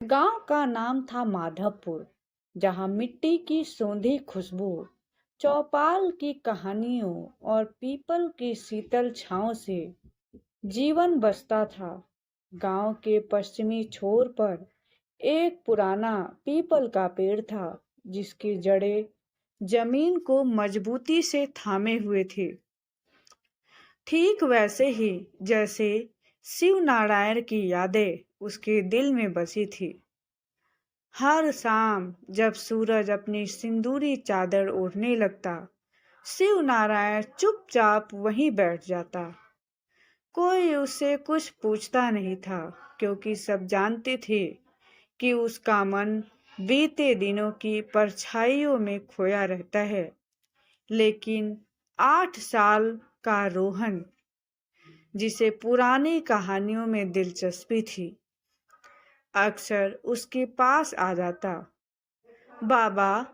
गांव का नाम था माधवपुर, जहां मिट्टी की सौंधी खुशबू, चौपाल की कहानियों और पीपल की शीतल छांव से जीवन बसता था। गांव के पश्चिमी छोर पर एक पुराना पीपल का पेड़ था, जिसकी जड़ें जमीन को मजबूती से थामे हुए थी। ठीक वैसे ही जैसे शिव नारायण की यादें उसके दिल में बसी थी। हर शाम जब सूरज अपनी सिंदूरी चादर ओढ़ने लगता, शिव नारायण चुपचाप वहीं बैठ जाता। कोई उससे कुछ पूछता नहीं था, क्योंकि सब जानते थे कि उसका मन बीते दिनों की परछाइयों में खोया रहता है। लेकिन 8 साल का रोहन, जिसे पुरानी कहानियों में दिलचस्पी थी, अक्सर उसके पास आ जाता। बाबा,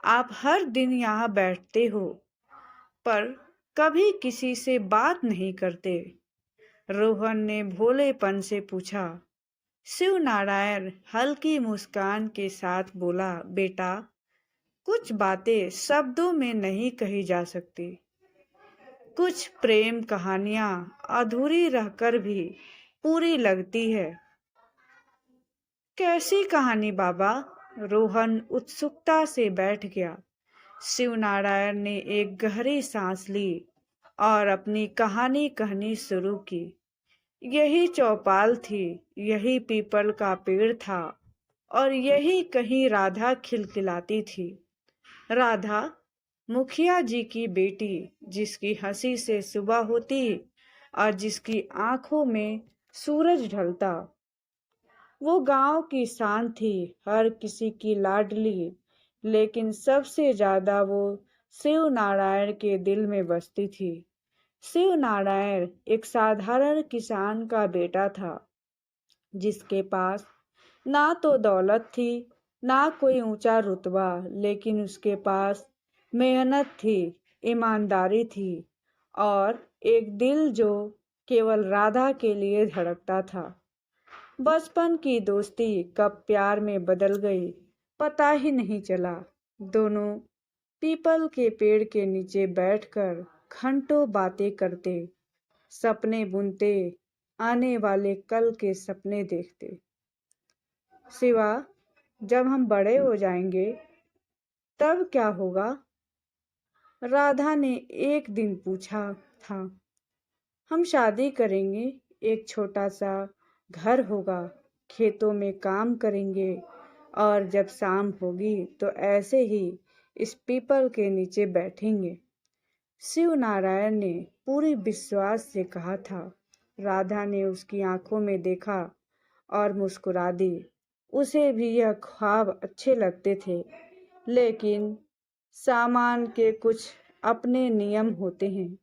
आप हर दिन यहाँ बैठते हो, पर कभी किसी से बात नहीं करते। रोहन ने भोलेपन से पूछा। शिव नारायण हल्की मुस्कान के साथ बोला, बेटा, कुछ बातें शब्दों में नहीं कही जा सकती। कुछ प्रेम कहानियां अधूरी रहकर भी पूरी लगती है। कैसी कहानी बाबा? रोहन उत्सुकता से बैठ गया। शिव नारायण ने एक गहरी सांस ली और अपनी कहानी कहनी शुरू की। यही चौपाल थी, यही पीपल का पेड़ था, और यही कहीं राधा खिलखिलाती थी। राधा, मुखिया जी की बेटी, जिसकी हंसी से सुबह होती और जिसकी आंखों में सूरज ढलता। वो गांव की शान थी, हर किसी की लाडली, लेकिन सबसे ज्यादा वो शिव नारायण के दिल में बसती थी। शिव नारायण एक साधारण किसान का बेटा था, जिसके पास ना तो दौलत थी, ना कोई ऊंचा रुतबा, लेकिन उसके पास मेहनत थी, ईमानदारी थी, और एक दिल जो केवल राधा के लिए धड़कता था। बचपन की दोस्ती कब प्यार में बदल गई, पता ही नहीं चला। दोनों पीपल के पेड़ के नीचे बैठकर घंटों बातें करते, सपने बुनते, आने वाले कल के सपने देखते। शिवा, जब हम बड़े हो जाएंगे तब क्या होगा? राधा ने एक दिन पूछा था। हम शादी करेंगे, एक छोटा सा घर होगा, खेतों में काम करेंगे, और जब शाम होगी तो ऐसे ही इस पीपल के नीचे बैठेंगे। शिव नारायण ने पूरी विश्वास से कहा था। राधा ने उसकी आंखों में देखा और मुस्कुरा दी। उसे भी यह ख्वाब अच्छे लगते थे, लेकिन सामान के कुछ अपने नियम होते हैं,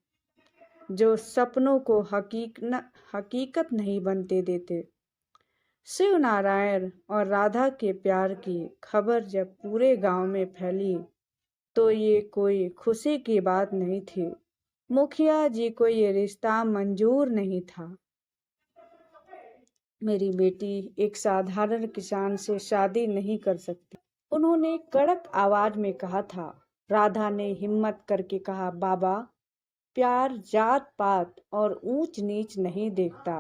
जो सपनों को हकीकत नहीं बनते देते। शिव नारायण और राधा के प्यार की खबर जब पूरे गांव में फैली, तो ये कोई खुशी की बात नहीं थी। मुखिया जी को ये रिश्ता मंजूर नहीं था। मेरी बेटी एक साधारण किसान से शादी नहीं कर सकती, उन्होंने कड़क आवाज में कहा था। राधा ने हिम्मत करके कहा, बाबा, प्यार जात पात और ऊंच नीच नहीं देखता,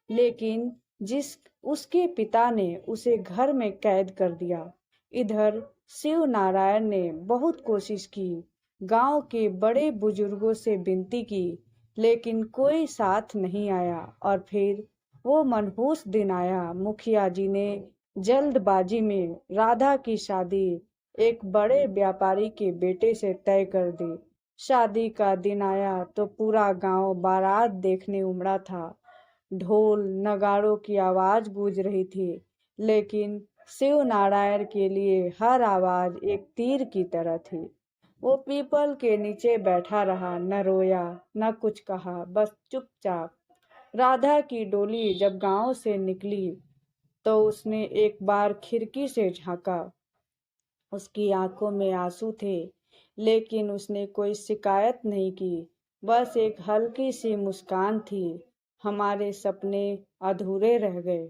लेकिन जिस उसके पिता ने उसे घर में कैद कर दिया। इधर शिव नारायण ने बहुत कोशिश की, गांव के बड़े बुजुर्गों से विनती की, लेकिन कोई साथ नहीं आया। और फिर वो मनहूस दिन आया। मुखिया जी ने जल्दबाजी में राधा की शादी एक बड़े व्यापारी के बेटे से तय कर दी। शादी का दिन आया तो पूरा गांव बारात देखने उमड़ा था। ढोल नगाड़ों की आवाज गूंज रही थी, लेकिन शिव नारायण के लिए हर आवाज एक तीर की तरह थी। वो पीपल के नीचे बैठा रहा, न रोया न कुछ कहा, बस चुपचाप। राधा की डोली जब गांव से निकली, तो उसने एक बार खिड़की से झांका। उसकी आंखों में आंसू थे, लेकिन उसने कोई शिकायत नहीं की, बस एक हल्की सी मुस्कान थी। हमारे सपने अधूरे रह गए,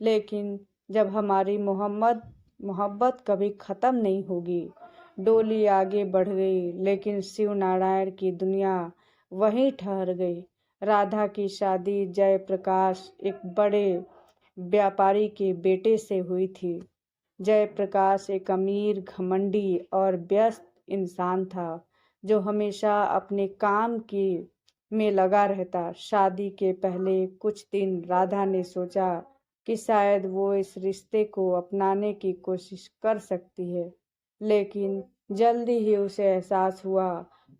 लेकिन जब हमारी मोहब्बत कभी ख़त्म नहीं होगी। डोली आगे बढ़ गई, लेकिन शिव नारायण की दुनिया वहीं ठहर गई। राधा की शादी जयप्रकाश एक बड़े व्यापारी के बेटे से हुई थी। जयप्रकाश एक अमीर, घमंडी और व्यस्त इंसान था, जो हमेशा अपने काम की में लगा रहता। शादी के पहले कुछ दिन राधा ने सोचा कि शायद वो इस रिश्ते को अपनाने की कोशिश कर सकती है, लेकिन जल्दी ही उसे एहसास हुआ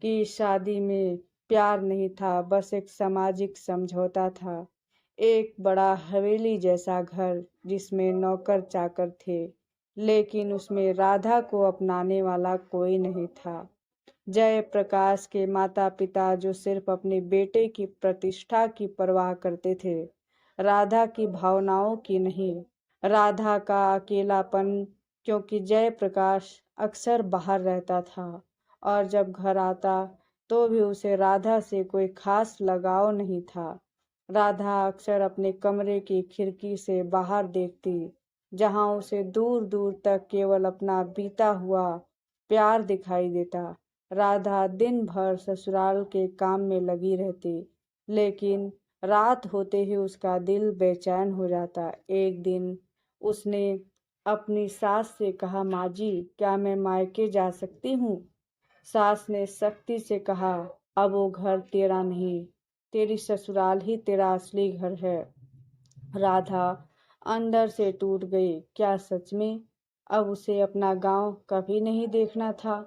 कि इस शादी में प्यार नहीं था, बस एक सामाजिक समझौता था। एक बड़ा हवेली जैसा घर जिसमें नौकर चाकर थे, लेकिन उसमें राधा को अपनाने वाला कोई नहीं था। जयप्रकाश के माता पिता, जो सिर्फ अपने बेटे की प्रतिष्ठा की परवाह करते थे, राधा की भावनाओं की नहीं। राधा का अकेलापन, क्योंकि जयप्रकाश अक्सर बाहर रहता था और जब घर आता तो भी उसे राधा से कोई खास लगाव नहीं था। राधा अक्सर अपने कमरे की खिड़की से बाहर देखती, जहां उसे दूर दूर तक केवल अपना बीता हुआ प्यार दिखाई देता। राधा दिन भर ससुराल के काम में लगी रहती, लेकिन रात होते ही उसका दिल बेचैन हो जाता। एक दिन उसने अपनी सास से कहा, माँ जी, क्या मैं मायके जा सकती हूँ? सास ने सख्ती से कहा, अब वो घर तेरा नहीं, तेरी ससुराल ही तेरा असली घर है। राधा अंदर से टूट गई। क्या सच में अब उसे अपना गांव कभी नहीं देखना था?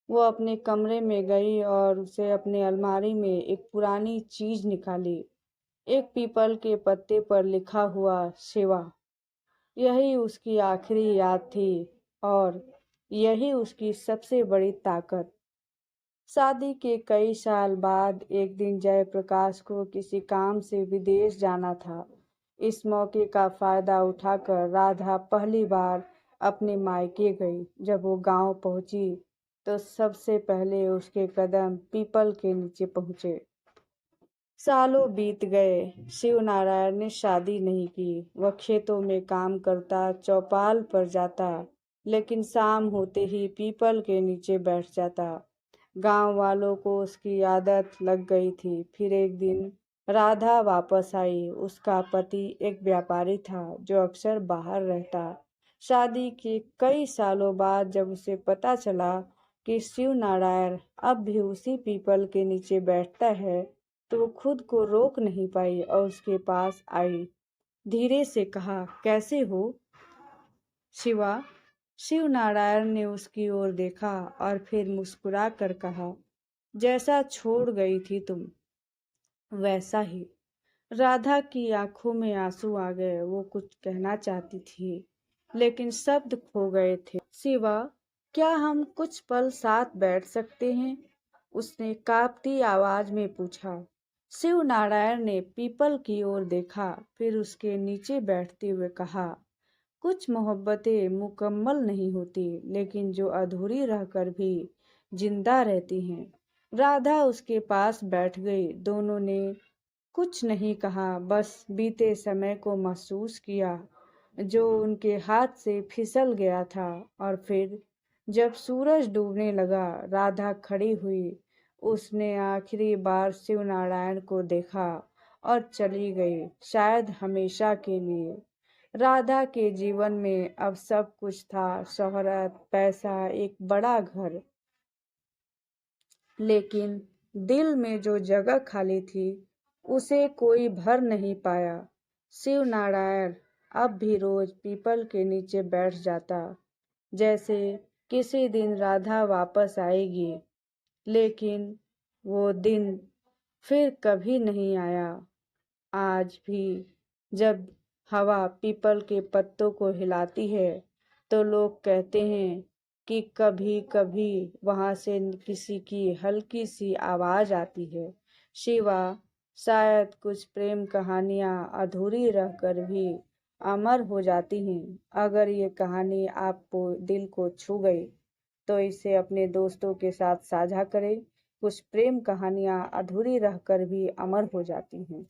वो अपने कमरे में गई और उसे अपने अलमारी में एक पुरानी चीज निकाली। एक पीपल के पत्ते पर लिखा हुआ शिवा। यही उसकी आखिरी याद थी और यही उसकी सबसे बड़ी ताकत। शादी के कई साल बाद एक दिन जयप्रकाश को किसी काम से विदेश जाना था। इस मौके का फायदा उठाकर राधा पहली बार अपने मायके गई। जब वो गांव पहुंची तो सबसे पहले उसके कदम पीपल के नीचे पहुंचे। सालों बीत गए, शिव नारायण ने शादी नहीं की। वह खेतों में काम करता, चौपाल पर जाता, लेकिन शाम होते ही पीपल के नीचे बैठ जाता। गांव वालों को उसकी आदत लग गई थी। फिर एक दिन राधा वापस आई। उसका पति एक व्यापारी था जो अक्सर बाहर रहता। शादी के कई सालों बाद जब उसे पता चला कि शिव नारायण अब भी उसी पीपल के नीचे बैठता है, तो वो खुद को रोक नहीं पाई और उसके पास आई। धीरे से कहा, कैसे हो शिवा? शिव नारायण ने उसकी ओर देखा और फिर मुस्कुरा कर कहा, जैसा छोड़ गई थी तुम, वैसा ही। राधा की आंखों में आंसू आ गए। वो कुछ कहना चाहती थी, लेकिन शब्द खो गए थे। शिवा, क्या हम कुछ पल साथ बैठ सकते हैं? उसने कांपती आवाज में पूछा। शिव नारायण ने पीपल की ओर देखा, फिर उसके नीचे बैठते हुए कहा, कुछ मोहब्बतें मुकम्मल नहीं होती, लेकिन जो अधूरी रहकर भी जिंदा रहती हैं। राधा उसके पास बैठ गई। दोनों ने कुछ नहीं कहा, बस बीते समय को महसूस किया जो उनके हाथ से फिसल गया था। और फिर जब सूरज डूबने लगा, राधा खड़ी हुई। उसने आखिरी बार शिव नारायण को देखा और चली गई, शायद हमेशा के लिए। राधा के जीवन में अब सब कुछ था, शोहरत, पैसा, एक बड़ा घर, लेकिन दिल में जो जगह खाली थी उसे कोई भर नहीं पाया। शिव नारायण अब भी रोज पीपल के नीचे बैठ जाता, जैसे किसी दिन राधा वापस आएगी, लेकिन वो दिन फिर कभी नहीं आया। आज भी जब हवा पीपल के पत्तों को हिलाती है, तो लोग कहते हैं कि कभी कभी वहां से किसी की हल्की सी आवाज आती है। शिवा, शायद कुछ प्रेम कहानियां अधूरी रहकर भी अमर हो जाती हैं। अगर ये कहानी आपको दिल को छू गई तो इसे अपने दोस्तों के साथ साझा करें। कुछ प्रेम कहानियां अधूरी रहकर भी अमर हो जाती हैं।